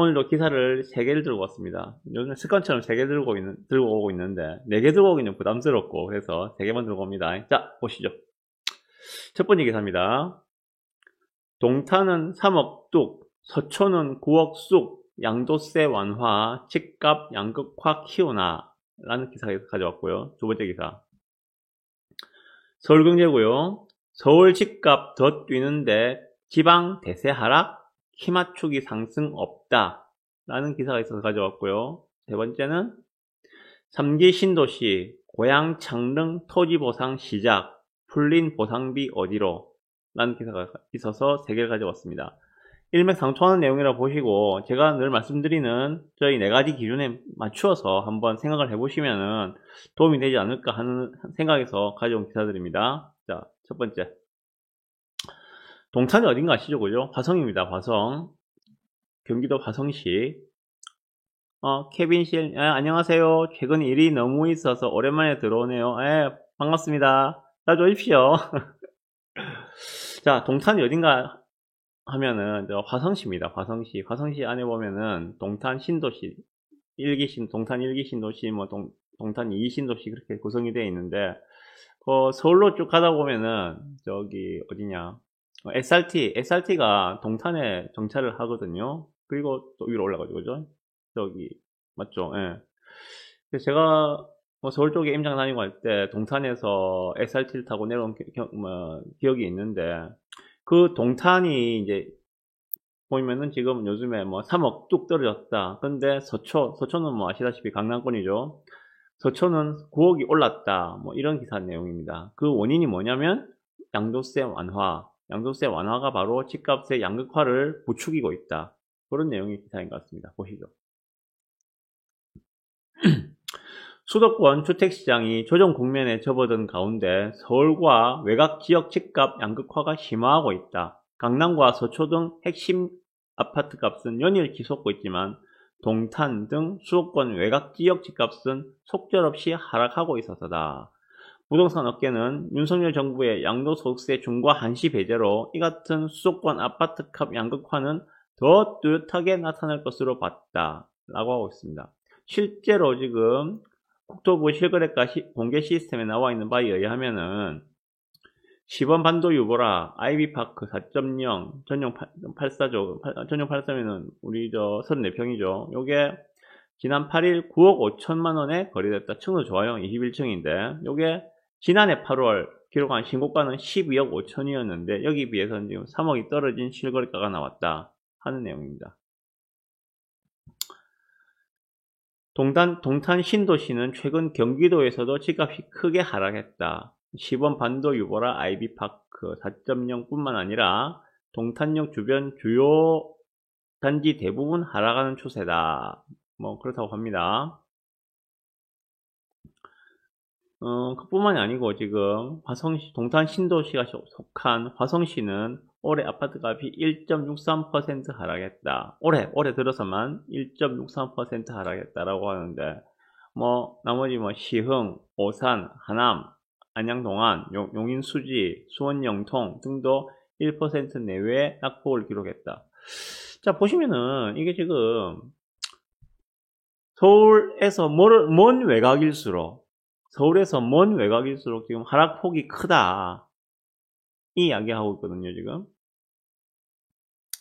오늘도 기사를 3개를 들고 왔습니다. 요즘 습관처럼 3개 들고 오고 있는데 4개 들고 오기는 부담스럽고 그래서 3개만 들고 옵니다. 자, 보시죠. 첫 번째 기사입니다. 동탄은 3억 뚝, 서초는 9억 쑥, 양도세 완화, 집값 양극화 키우나 라는 기사에서 가져왔고요. 두 번째 기사. 서울경제고요. 서울 집값 더 뛰는데 지방 대세 하락, 키 맞추기 상승 없다 라는 기사가 있어서 가져왔고요. 세 번째는 3기 신도시 고양 창릉 토지 보상 시작, 풀린 보상비 어디로 라는 기사가 있어서 3개를 가져왔습니다. 일맥상통하는 내용이라 보시고 제가 늘 말씀드리는 저희 4가지 기준에 맞추어서 한번 생각을 해보시면 도움이 되지 않을까 하는 생각에서 가져온 기사들입니다. 자, 첫 번째. 동탄이 어딘가 아시죠? 그죠? 화성입니다. 화성. 경기도 화성시. 케빈씨, 안녕하세요. 최근 일이 너무 있어서 오랜만에 들어오네요. 반갑습니다. 자주 오십시오. 자, 동탄이 어딘가 하면은 화성시입니다. 화성시. 화성시 안에 보면은 동탄 신도시, 동탄 1기 신도시, 동탄 2기 신도시 그렇게 구성이 되어 있는데, 서울로 쭉 가다 보면은 저기 어디냐? SRT가 동탄에 정차를 하거든요. 그리고 또 위로 올라가죠, 그죠? 저기 맞죠? 예. 그래서 제가 서울 쪽에 임장 다니고 할 때 동탄에서 SRT를 타고 내려온 기억이 있는데, 그 동탄이 이제 보면은 지금 요즘에 3억 뚝 떨어졌다. 근데 서초는 아시다시피 강남권이죠. 서초는 9억이 올랐다. 이런 기사 내용입니다. 그 원인이 뭐냐면 양도세 완화가 바로 집값의 양극화를 부추기고 있다. 그런 내용의 기사인 것 같습니다. 보시죠. 수도권 주택시장이 조정 국면에 접어든 가운데 서울과 외곽 지역 집값 양극화가 심화하고 있다. 강남과 서초 등 핵심 아파트 값은 연일 치솟고 있지만 동탄 등 수도권 외곽 지역 집값은 속절없이 하락하고 있어서다. 부동산 업계는 윤석열 정부의 양도소득세 중과 한시 배제로 이 같은 수도권 아파트값 양극화는 더 뚜렷하게 나타날 것으로 봤다 라고 하고 있습니다. 실제로 지금 국토부 실거래가 공개 시스템에 나와 있는 바에 의하면은 10원 반도 유보라 아이비파크 4.0 전용 84죠. 전용 84면은 우리 34평이죠. 요게 지난 8일 9억 5천만 원에 거래됐다. 층도 좋아요. 21층인데 요게 지난해 8월 기록한 신고가는 12억 5천이었는데 여기 비해서는 지금 3억이 떨어진 실거래가가 나왔다 하는 내용입니다. 동탄 신도시는 최근 경기도에서도 집값이 크게 하락했다. 10원 반도 유보라 아이비파크 4.0 뿐만 아니라 동탄역 주변 주요 단지 대부분 하락하는 추세다. 그렇다고 합니다. 그뿐만이 아니고 지금 동탄 신도시가 속한 화성시는 올해 아파트 값이 1.63% 하락했다. 올해 들어서만 1.63% 하락했다라고 하는데, 나머지 시흥, 오산, 하남, 안양동안, 용인 수지, 수원 영통 등도 1% 내외의 낙폭을 기록했다. 자, 보시면은 이게 지금 서울에서 먼 외곽일수록 지금 하락폭이 크다. 이 이야기하고 있거든요, 지금.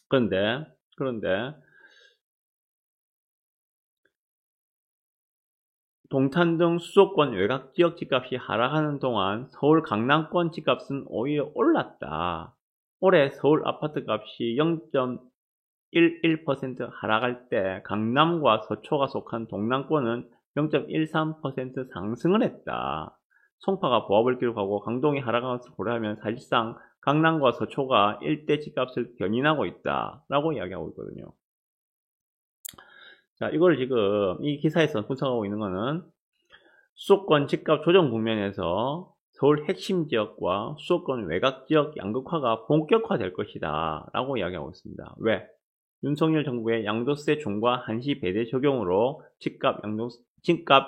그런데, 동탄 등 수도권 외곽 지역 집값이 하락하는 동안 서울 강남권 집값은 오히려 올랐다. 올해 서울 아파트 값이 0.11% 하락할 때 강남과 서초가 속한 동남권은 0.13% 상승을 했다. 송파가 보합을 기록하고 강동이 하락한 것을 고려하면 사실상 강남과 서초가 일대 집값을 견인하고 있다 라고 이야기하고 있거든요. 자, 이걸 지금 이 기사에서 분석하고 있는 거는 수도권 집값 조정 국면에서 서울 핵심 지역과 수도권 외곽 지역 양극화가 본격화될 것이다 라고 이야기하고 있습니다. 왜? 윤석열 정부의 양도세 중과 한시 배제 적용으로 집값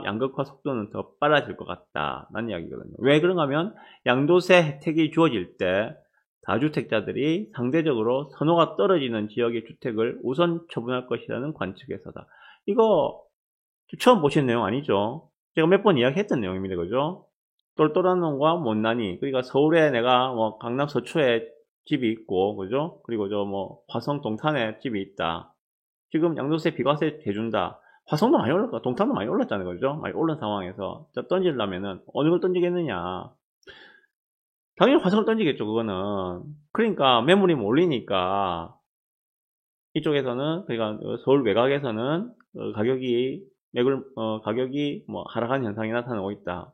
양극화 속도는 더 빨라질 것 같다 라는 이야기거든요. 왜 그런가 하면 양도세 혜택이 주어질 때 다주택자들이 상대적으로 선호가 떨어지는 지역의 주택을 우선 처분할 것이라는 관측에서다. 이거 처음 보신 내용 아니죠? 제가 몇 번 이야기했던 내용입니다. 그죠? 똘똘한 놈과 못난이. 그러니까 서울에 내가 뭐 강남 서초에 집이 있고, 그죠? 그리고 저 뭐 화성 동탄에 집이 있다. 지금 양도세 비과세 해준다. 화성도 많이 올랐고 동탄도 많이 올랐잖아요. 그죠? 많이 올른 상황에서 던지려면은 어느 걸 던지겠느냐. 당연히 화성을 던지겠죠. 그거는. 그러니까 매물이 몰리니까 이쪽에서는, 그러니까 서울 외곽에서는 가격이 뭐 하락하는 현상이 나타나고 있다.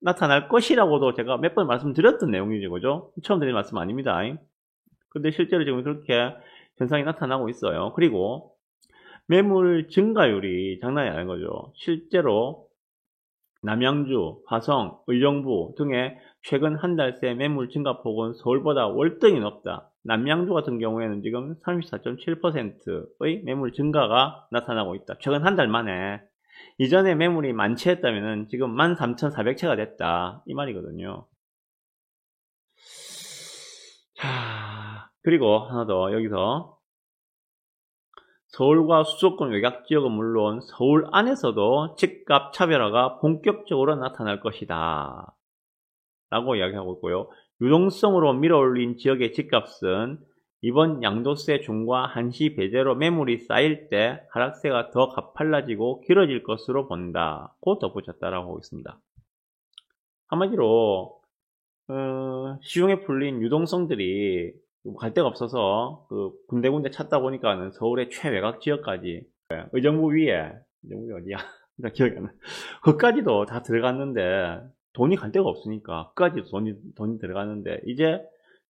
나타날 것이라고도 제가 몇 번 말씀드렸던 내용이죠. 그죠? 처음 드린 말씀 아닙니다. 근데 실제로 지금 그렇게 현상이 나타나고 있어요. 그리고 매물 증가율이 장난이 아닌 거죠. 실제로 남양주, 화성, 의정부 등의 최근 한 달 새 매물 증가폭은 서울보다 월등히 높다. 남양주 같은 경우에는 지금 34.7%의 매물 증가가 나타나고 있다. 최근 한 달 만에. 이전에 매물이 10,000채였다면 지금 13,400채가 됐다. 이 말이거든요. 자, 그리고 하나 더 여기서 서울과 수도권 외곽 지역은 물론 서울 안에서도 집값 차별화가 본격적으로 나타날 것이다 라고 이야기하고 있고요. 유동성으로 밀어올린 지역의 집값은 이번 양도세 중과 한시 배제로 매물이 쌓일 때 하락세가 더 가팔라지고 길어질 것으로 본다. 고 덧붙였다라고 하고 있습니다. 한마디로 시중에 풀린 유동성들이 갈 데가 없어서 군데군데 찾다 보니까는 서울의 최외곽 지역까지 의정부 어디야? 나 기억이 안 나. 그까지도 다 들어갔는데 돈이 갈 데가 없으니까 그까지도 돈이 들어갔는데 이제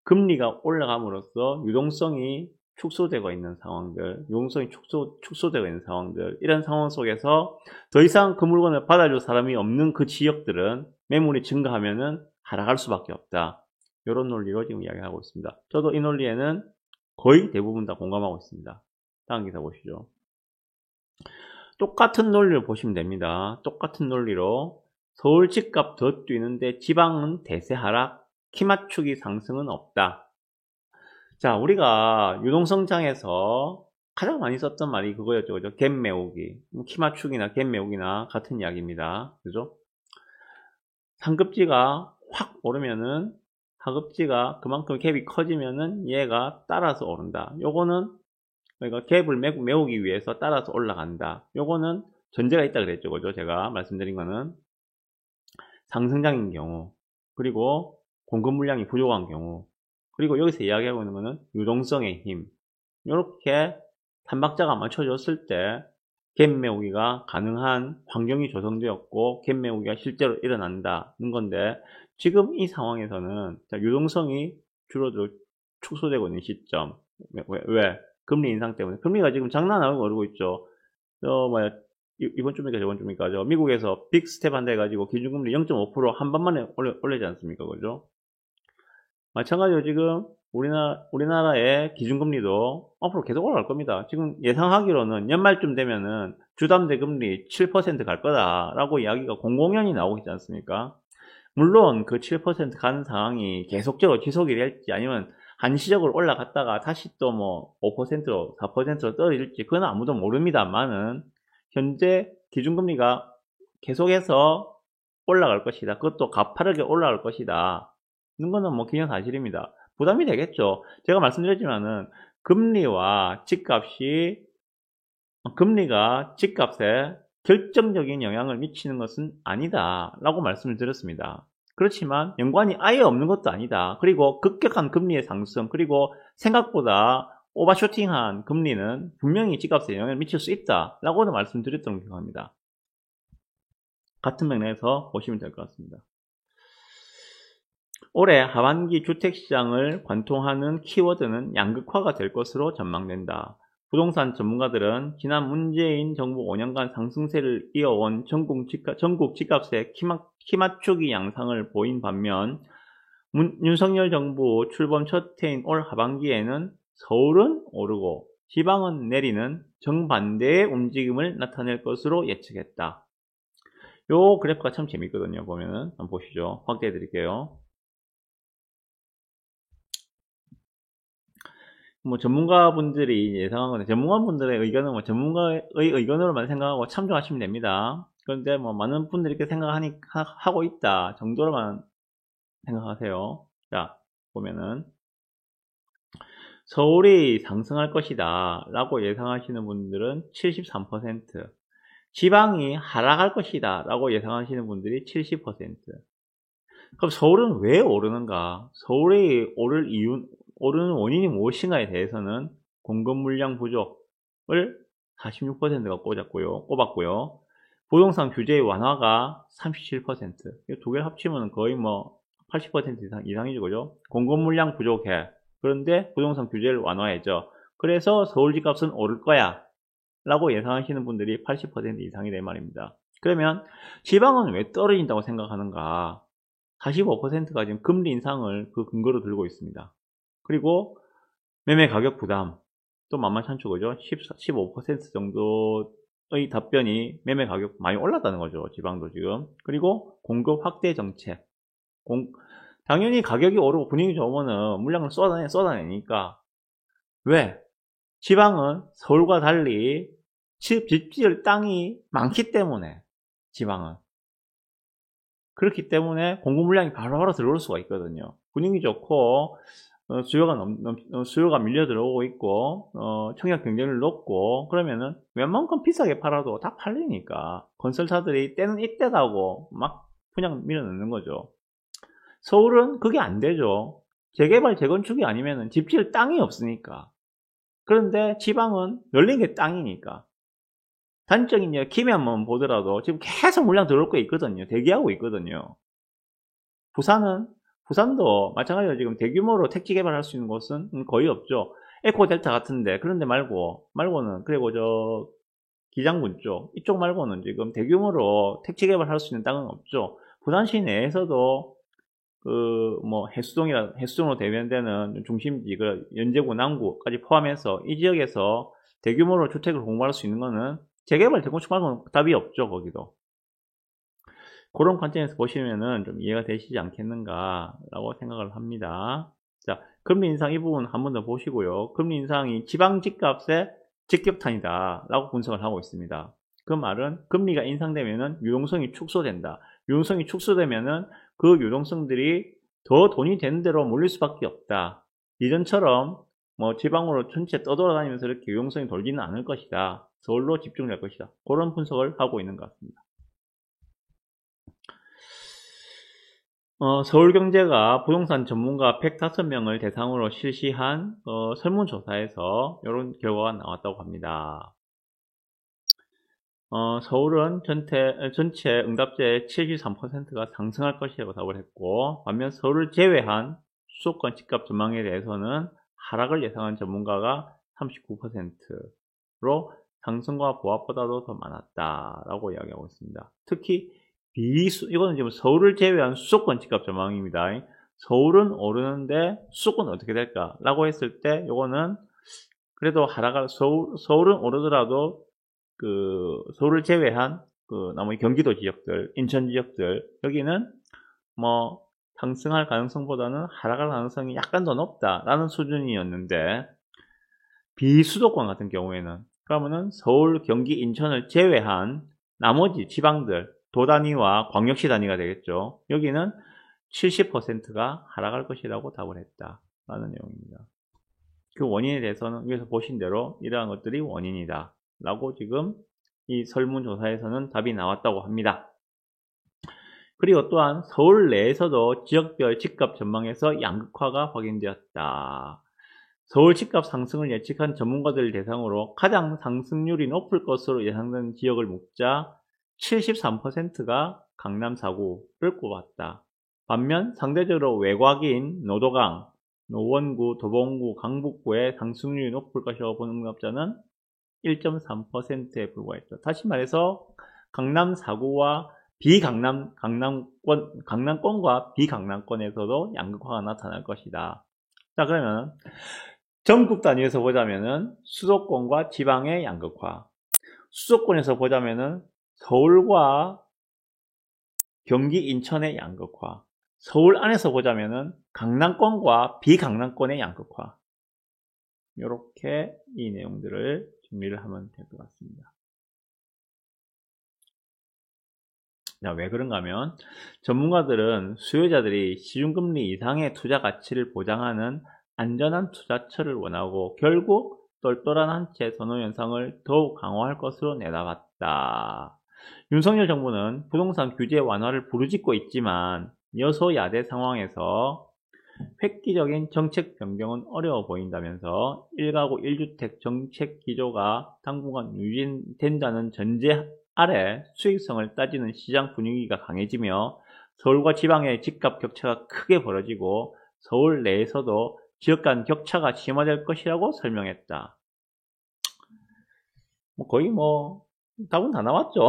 금리가 올라감으로써 유동성이 축소되고 있는 상황들, 축소되고 있는 상황들, 이런 상황 속에서 더 이상 그 물건을 받아줄 사람이 없는 그 지역들은 매물이 증가하면은 하락할 수밖에 없다. 이런 논리로 지금 이야기하고 있습니다. 저도 이 논리에는 거의 대부분 다 공감하고 있습니다. 다음 기사 보시죠. 똑같은 논리를 보시면 됩니다. 똑같은 논리로 서울 집값 더 뛰는데 지방은 대세 하락, 키 맞추기 상승은 없다. 자, 우리가 유동성장에서 가장 많이 썼던 말이 그거였죠. 그죠? 갭 메우기. 키 맞추기나 갭 메우기나 같은 이야기입니다. 그죠? 상급지가 확 오르면은 하급지가 그만큼 갭이 커지면은 얘가 따라서 오른다. 요거는 그러니까 갭을 메우기 위해서 따라서 올라간다. 요거는 전제가 있다 그랬죠. 그죠? 제가 말씀드린 거는 상승장인 경우, 그리고 공급 물량이 부족한 경우, 그리고 여기서 이야기하고 있는 거는 유동성의 힘. 이렇게 삼박자가 맞춰졌을 때 갭 메우기가 가능한 환경이 조성되었고 갭 메우기가 실제로 일어난다는 건데, 지금 이 상황에서는 유동성이 줄어들고 축소되고 있는 시점. 왜? 금리 인상 때문에. 금리가 지금 장난 아니고 오르고 있죠. 이번 주입니까 저번 주입니까? 미국에서 빅 스텝 한다 해가지고 기준금리 0.5% 한 번만에 올리지 않습니까? 그죠? 마찬가지로 지금 우리나라의 기준금리도 앞으로 계속 올라갈 겁니다. 지금 예상하기로는 연말쯤 되면은 주담대 금리 7% 갈 거다라고 이야기가 공공연히 나오고 있지 않습니까? 물론 그 7% 가는 상황이 계속적으로 지속이 될지 아니면 한시적으로 올라갔다가 다시 또 뭐 5%로 4%로 떨어질지 그건 아무도 모릅니다만은 현재 기준금리가 계속해서 올라갈 것이다. 그것도 가파르게 올라갈 것이다. 는 거는 뭐 기정사실입니다. 부담이 되겠죠. 제가 말씀드렸지만은 금리가 집값에 결정적인 영향을 미치는 것은 아니다 라고 말씀을 드렸습니다. 그렇지만 연관이 아예 없는 것도 아니다. 그리고 급격한 금리의 상승, 그리고 생각보다 오버쇼팅한 금리는 분명히 집값에 영향을 미칠 수 있다 라고도 말씀드렸던 기억합니다. 같은 맥락에서 보시면 될 것 같습니다. 올해 하반기 주택시장을 관통하는 키워드는 양극화가 될 것으로 전망된다. 부동산 전문가들은 지난 문재인 정부 5년간 상승세를 이어온 전국 집값의 키맞추기 양상을 보인 반면 윤석열 정부 출범 첫 해인 올 하반기에는 서울은 오르고 지방은 내리는 정반대의 움직임을 나타낼 것으로 예측했다. 요 그래프가 참 재밌거든요. 보면은 한번 보시죠. 확대해 드릴게요. 뭐 전문가분들이 예상한 건데 전문가분들의 의견은 뭐 전문가의 의견으로만 생각하고 참조하시면 됩니다. 그런데 뭐 많은 분들이 이렇게 하고 있다 정도로만 생각하세요. 자, 보면은 서울이 상승할 것이다 라고 예상하시는 분들은 73%, 지방이 하락할 것이다 라고 예상하시는 분들이 70%. 그럼 서울은 왜 오르는가? 서울이 오르는 원인이 무엇인가에 대해서는 공급 물량 부족을 46%가 꼽았고요. 부동산 규제의 완화가 37%. 이 두 개를 합치면 거의 뭐 80% 이상이죠, 그죠? 공급 물량 부족해. 그런데 부동산 규제를 완화해줘. 그래서 서울 집값은 오를 거야. 라고 예상하시는 분들이 80% 이상이란 말입니다. 그러면 지방은 왜 떨어진다고 생각하는가? 45%가 지금 금리 인상을 그 근거로 들고 있습니다. 그리고 매매 가격 부담, 또 만만찮죠, 그죠? 15% 정도의 답변이 매매 가격 많이 올랐다는 거죠, 지방도 지금. 그리고 공급 확대 정책. 당연히 가격이 오르고 분위기 좋으면은 물량을 쏟아내니까. 왜? 지방은 서울과 달리 집 지을 땅이 많기 때문에, 지방은. 그렇기 때문에 공급 물량이 바로바로 들어올 수가 있거든요. 분위기 좋고 수요가 밀려 들어오고 있고 청약 경쟁률 높고 그러면은 웬만큼 비싸게 팔아도 다 팔리니까 건설사들이 때는 이때다고 막 그냥 밀어넣는 거죠. 서울은 그게 안 되죠. 재개발 재건축이 아니면은 집 지을 땅이 없으니까. 그런데 지방은 열린 게 땅이니까. 단적인 김해만 보더라도 지금 계속 물량 들어올 거 있거든요. 대기하고 있거든요. 부산도 마찬가지로 지금 대규모로 택지 개발할 수 있는 곳은 거의 없죠. 에코델타 같은데 그런데 말고는 그리고 저 기장군 이쪽 말고는 지금 대규모로 택지 개발할 수 있는 땅은 없죠. 부산시 내에서도 그 뭐 해수동으로 대변되는 중심지 그 연제구 남구까지 포함해서 이 지역에서 대규모로 주택을 공급할 수 있는 거는 재개발 재건축 말고는 답이 없죠. 거기도. 그런 관점에서 보시면은 좀 이해가 되시지 않겠는가라고 생각을 합니다. 자, 금리 인상 이 부분 한 번 더 보시고요. 금리 인상이 지방 집값의 직격탄이다 라고 분석을 하고 있습니다. 그 말은 금리가 인상되면은 유동성이 축소된다. 유동성이 축소되면은 그 유동성들이 더 돈이 되는 대로 몰릴 수밖에 없다. 이전처럼 뭐 지방으로 전체 떠돌아다니면서 이렇게 유동성이 돌지는 않을 것이다. 서울로 집중될 것이다. 그런 분석을 하고 있는 것 같습니다. 서울경제가 부동산 전문가 105명을 대상으로 실시한 설문조사에서 이런 결과가 나왔다고 합니다. 서울은 전체 응답자의 73%가 상승할 것이라고 답을 했고, 반면 서울을 제외한 수도권 집값 전망에 대해서는 하락을 예상한 전문가가 39%로 상승과 보합보다도 더 많았다라고 이야기하고 있습니다. 특히 이거는 지금 서울을 제외한 수도권 집값 전망입니다. 서울은 오르는데 수도권은 어떻게 될까? 라고 했을 때 이거는 그래도 서울은 오르더라도 그 서울을 제외한 그 나머지 경기도 지역들, 인천 지역들 여기는 뭐 상승할 가능성보다는 하락할 가능성이 약간 더 높다라는 수준이었는데 비수도권 같은 경우에는 그러면은 서울, 경기, 인천을 제외한 나머지 지방들 도 단위와 광역시 단위가 되겠죠. 여기는 70%가 하락할 것이라고 답을 했다라는 내용입니다. 그 원인에 대해서는 위에서 보신 대로 이러한 것들이 원인이다 라고 지금 이 설문조사에서는 답이 나왔다고 합니다. 그리고 또한 서울 내에서도 지역별 집값 전망에서 양극화가 확인되었다. 서울 집값 상승을 예측한 전문가들 대상으로 가장 상승률이 높을 것으로 예상되는 지역을 묻자 73%가 강남 4구를 꼽았다. 반면 상대적으로 외곽인 노도강, 노원구, 도봉구, 강북구의 상승률이 높을 것이라고 보는 응답자는 1.3%에 불과했다. 다시 말해서 강남 4구와 강남권과 비강남권에서도 양극화가 나타날 것이다. 자, 그러면 전국 단위에서 보자면은 수도권과 지방의 양극화, 수도권에서 보자면은 서울과 경기, 인천의 양극화, 서울 안에서 보자면은 강남권과 비강남권의 양극화. 이렇게 이 내용들을 준비를 하면 될 것 같습니다. 자, 왜 그런가 하면 전문가들은 수요자들이 시중금리 이상의 투자 가치를 보장하는 안전한 투자처를 원하고 결국 똘똘한 한채 선호 현상을 더욱 강화할 것으로 내다봤다. 윤석열 정부는 부동산 규제 완화를 부르짖고 있지만 여소야대 상황에서 획기적인 정책 변경은 어려워 보인다면서 1가구 1주택 정책 기조가 당분간 유지된다는 전제 아래 수익성을 따지는 시장 분위기가 강해지며 서울과 지방의 집값 격차가 크게 벌어지고 서울 내에서도 지역 간 격차가 심화될 것이라고 설명했다. 거의 답은 다 나왔죠.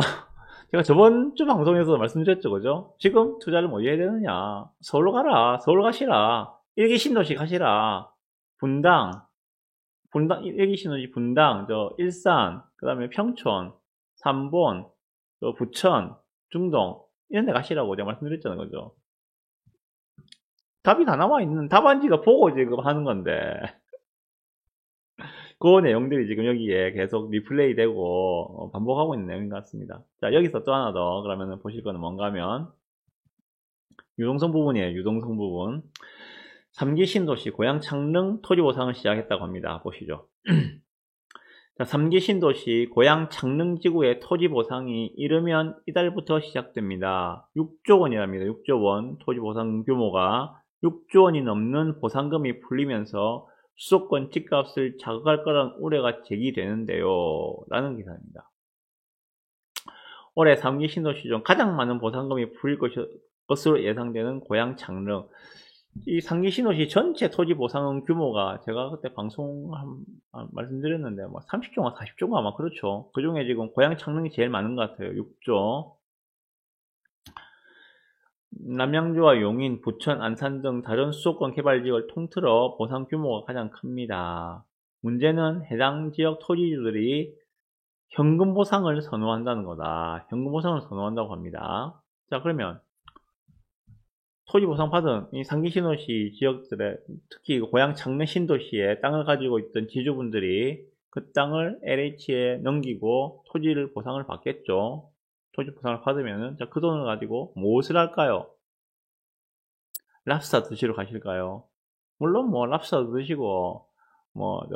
제가 저번 주 방송에서 말씀드렸죠, 그죠? 지금 투자를 뭐 해야 되느냐? 서울로 가라, 서울 가시라, 일기 신도시 가시라, 분당, 1기 신도시 분당, 일산, 그 다음에 평촌, 삼본, 부천, 중동, 이런 데 가시라고 제가 말씀드렸잖아요, 그죠? 답이 다 나와 있는, 답안지가 보고 지금 하는 건데. 그 내용들이 지금 여기에 계속 리플레이 되고 반복하고 있는 내용인 것 같습니다. 자, 여기서 또 하나 더 그러면 보실 거는 뭔가 하면 유동성 부분이에요. 유동성 부분. 3기 신도시 고양 창릉 토지 보상을 시작했다고 합니다. 보시죠. 자, 3기 신도시 고양 창릉 지구의 토지 보상이 이르면 이달부터 시작됩니다. 6조 원이랍니다. 6조 원 토지 보상 규모가 6조 원이 넘는 보상금이 풀리면서 수도권 집값을 자극할 거란 우려가 제기되는데요. 라는 기사입니다. 올해 3기 신도시 중 가장 많은 보상금이 풀릴 것으로 예상되는 고양 창릉. 이 3기 신도시 전체 토지 보상금 규모가 제가 그때 방송 말씀드렸는데 30조인가 40조인가 아마 그렇죠. 그 중에 지금 고양 창릉이 제일 많은 것 같아요. 6조. 남양주와 용인, 부천, 안산 등 다른 수도권 개발지역을 통틀어 보상 규모가 가장 큽니다. 문제는 해당 지역 토지주들이 현금 보상을 선호한다는 거다. 현금 보상을 선호한다고 합니다. 자, 그러면 토지 보상 받은 이 상기 신도시 지역들의 특히 고양 창릉 신도시에 땅을 가지고 있던 지주분들이 그 땅을 LH에 넘기고 토지를 보상을 받겠죠. 토지 보상을 받으면은 자, 그 돈을 가지고 무엇을 할까요? 랍스터 드시러 가실까요? 물론 랍스터 드시고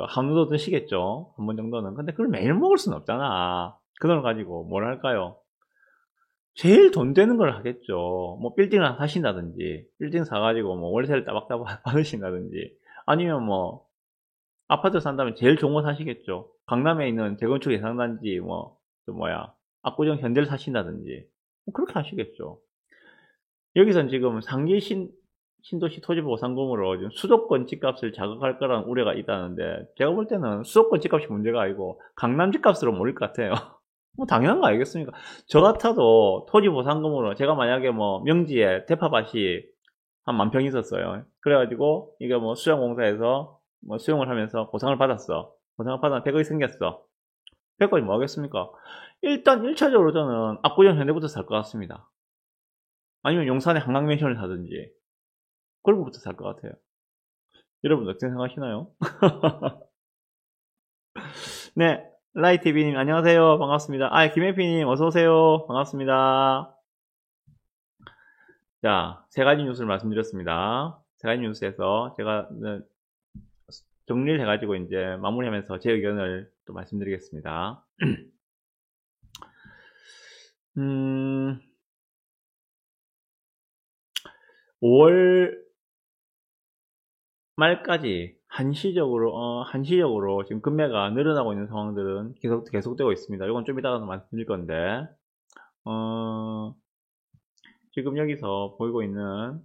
한우도 드시겠죠. 한 번 정도는. 근데 그걸 매일 먹을 수는 없잖아. 그 돈을 가지고 뭘 할까요? 제일 돈 되는 걸 하겠죠. 빌딩을 하나 사신다든지, 빌딩 사가지고 월세를 따박따박 받으신다든지, 아니면 아파트 산다면 제일 좋은 거 사시겠죠. 강남에 있는 재건축 예상단지, 압구정 현대를 사신다든지, 그렇게 하시겠죠. 여기선 지금 상기 신도시 토지 보상금으로 지금 수도권 집값을 자극할 거라는 우려가 있다는데, 제가 볼 때는 수도권 집값이 문제가 아니고 강남 집값으로 몰릴 것 같아요. 당연한 거 아니겠습니까? 저 같아도 토지 보상금으로 제가 만약에 명지에 대파밭이 한 10,000평 있었어요. 그래가지고 이게 수영공사에서 수용을 하면서 보상을 받았어. 보상을 받아 100억이 생겼어. 100억이 뭐 하겠습니까? 일단 1차적으로 저는 압구정 현대부터 살 것 같습니다. 아니면 용산의 한강맨션을 사든지 그런 것부터 살 것 같아요. 여러분 어떻게 생각하시나요? 네, 라이TV님 안녕하세요. 반갑습니다. 김혜피님 어서오세요. 반갑습니다. 자, 세 가지 뉴스를 말씀드렸습니다. 세 가지 뉴스에서 제가 정리를 해가지고 이제 마무리하면서 제 의견을 또 말씀드리겠습니다. 5월 말까지 한시적으로 지금 금매가 늘어나고 있는 상황들은 계속되고 있습니다. 이건 좀 이따가 말씀드릴 건데, 지금 여기서 보이고 있는,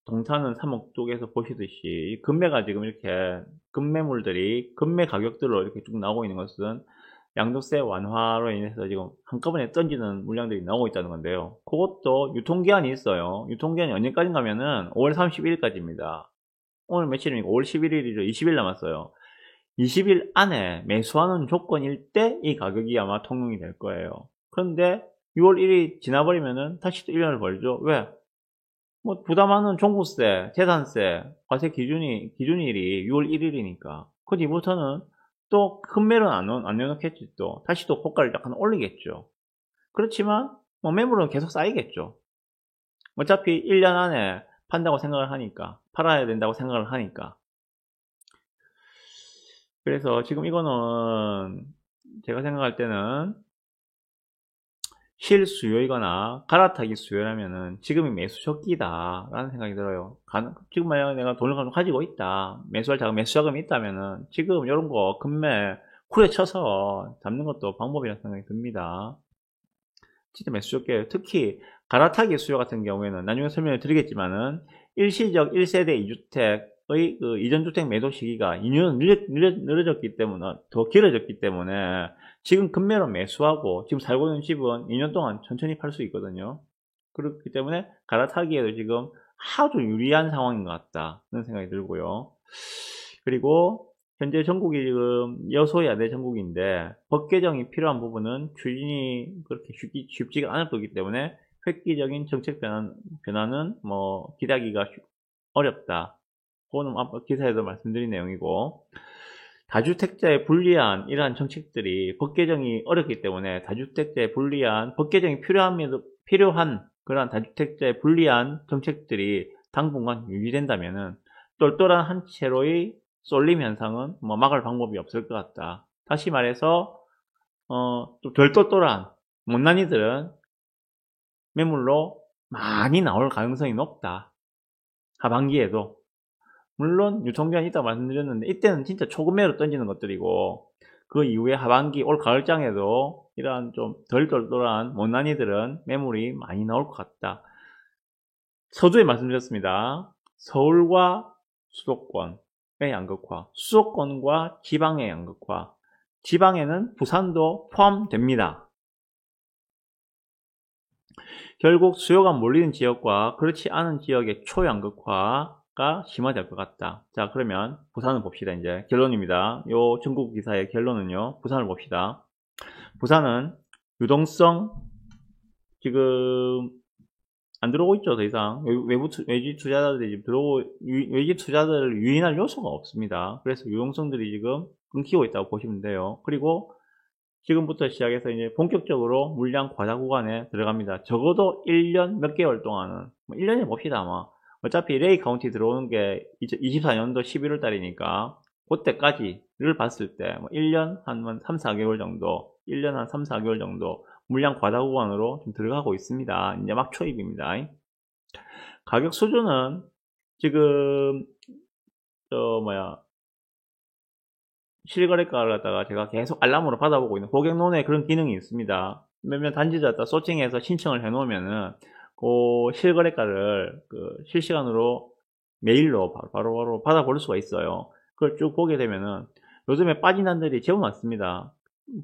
동탄은 3억 쪽에서 보시듯이, 금매가 지금 이렇게, 금매물들이, 금매 가격들로 이렇게 쭉 나오고 있는 것은 양도세 완화로 인해서 지금 한꺼번에 던지는 물량들이 나오고 있다는 건데요. 그것도 유통기한이 있어요. 유통기한이 언제까지인가 하면은 5월 31일까지입니다. 오늘 며칠입니까? 5월 11일이죠. 20일 남았어요. 20일 안에 매수하는 조건일 때 이 가격이 아마 통용이 될 거예요. 그런데 6월 1일이 지나버리면은 다시 또 1년을 벌죠. 왜? 뭐 부담하는 종부세, 재산세, 과세 기준일이 6월 1일이니까 그 뒤부터는 또 큰 매는 안 내놓겠지. 또 다시 또 고가를 약간 올리겠죠. 그렇지만 뭐 매물은 계속 쌓이겠죠. 어차피 1년 안에 판다고 생각을 하니까, 팔아야 된다고 생각을 하니까. 그래서 지금 이거는 제가 생각할 때는 실수요이거나 갈아타기 수요라면은 지금이 매수 적기다 라는 생각이 들어요. 지금 만약 내가 돈을 가지고 있다, 매수 자금이 있다면은 지금 이런 거 금매 쿨에 쳐서 잡는 것도 방법이라는 생각이 듭니다. 진짜 매수 적게, 특히 갈아타기 수요 같은 경우에는 나중에 설명을 드리겠지만은 일시적 1세대 2주택의 그 이전주택 매도 시기가 2년 늘어졌기 때문에, 더 길어졌기 때문에 지금 금매로 매수하고 지금 살고 있는 집은 2년 동안 천천히 팔 수 있거든요. 그렇기 때문에 갈아타기에도 지금 아주 유리한 상황인 것 같다 그런 생각이 들고요. 그리고 현재 전국이 지금 여소야대 전국인데 법 개정이 필요한 부분은 추진이 그렇게 쉽지가 않을 거기 때문에 획기적인 정책 변화는 뭐 기대하기가 어렵다. 그거는 아까 기사에도 말씀드린 내용이고, 다주택자에 불리한 이러한 정책들이 법 개정이 어렵기 때문에 다주택자에 불리한 법 개정이 필요한 그러한 다주택자에 불리한 정책들이 당분간 유지된다면은 똘똘한 한 채로의 쏠림 현상은 뭐 막을 방법이 없을 것 같다. 다시 말해서 또 덜 똘똘한 못난이들은 매물로 많이 나올 가능성이 높다. 하반기에도. 물론 유통기한이 있다고 말씀드렸는데 이때는 진짜 초급매로 던지는 것들이고, 그 이후에 하반기 올 가을장에도 이러한 좀 덜 똘똘한 못난이들은 매물이 많이 나올 것 같다. 서두에 말씀드렸습니다. 서울과 수도권의 양극화, 수도권과 지방의 양극화, 지방에는 부산도 포함됩니다. 결국 수요가 몰리는 지역과 그렇지 않은 지역의 초양극화가 심화될 것 같다. 자, 그러면 부산을 봅시다. 이제 결론입니다. 요 전국 기사의 결론은요, 부산을 봅시다. 부산은 유동성 지금 안 들어오고 있죠. 더 이상 외지 투자자들이 지금 외지 투자들을 유인할 요소가 없습니다. 그래서 유동성들이 지금 끊기고 있다고 보시면 돼요. 그리고 지금부터 시작해서 이제 본격적으로 물량 과다 구간에 들어갑니다. 적어도 1년 몇 개월 동안은, 뭐 1년에 봅시다. 아마 어차피 레이 카운티 들어오는 게 24년도 11월 달이니까 그때까지를 봤을 때 뭐 1년 한 3, 4개월 정도, 1년 한 3, 4개월 정도 물량 과다 구간으로 좀 들어가고 있습니다. 이제 막 초입입니다. 가격 수준은 지금 실거래가를 갖다가 제가 계속 알람으로 받아보고 있는 고객론에 그런 기능이 있습니다. 몇몇 단지자 갖다 소칭해서 신청을 해 놓으면은 그 실거래가를 실시간으로 메일로 바로 받아볼 수가 있어요. 그걸 쭉 보게 되면은 요즘에 빠진 단들이 제법 많습니다.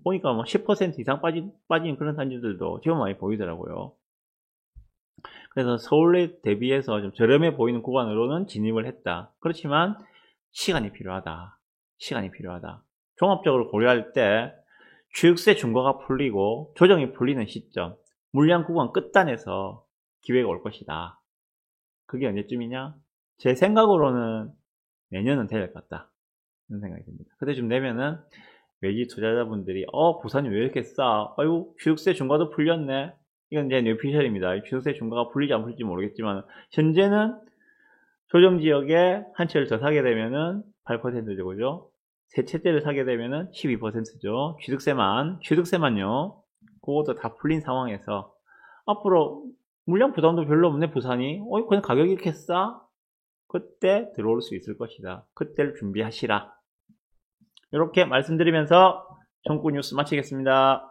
보니까 뭐 10% 이상 빠진 그런 단지들도 제법 많이 보이더라고요. 그래서 서울에 대비해서 좀 저렴해 보이는 구간으로는 진입을 했다. 그렇지만 시간이 필요하다. 종합적으로 고려할 때 취득세 중과가 풀리고 조정이 풀리는 시점, 물량 구간 끝단에서 기회가 올 것이다. 그게 언제쯤이냐? 제 생각으로는 내년은 될 것 같다. 그런 생각이 듭니다. 그때쯤 되면은 외지 투자자분들이 부산이 왜 이렇게 싸? 아유, 취득세 중과도 풀렸네. 이건 제 뇌피셜입니다. 취득세 중과가 풀리지 안 풀릴지 모르겠지만 현재는 조정 지역에 한 채를 더 사게 되면은 8%죠, 그죠? 세 채째를 사게 되면은 12%죠. 취득세만요. 그것도 다 풀린 상황에서 앞으로 물량 부담도 별로 없네, 부산이. 그냥 가격이 이렇게 싸? 그때 들어올 수 있을 것이다. 그때를 준비하시라. 이렇게 말씀드리면서 정구 뉴스 마치겠습니다.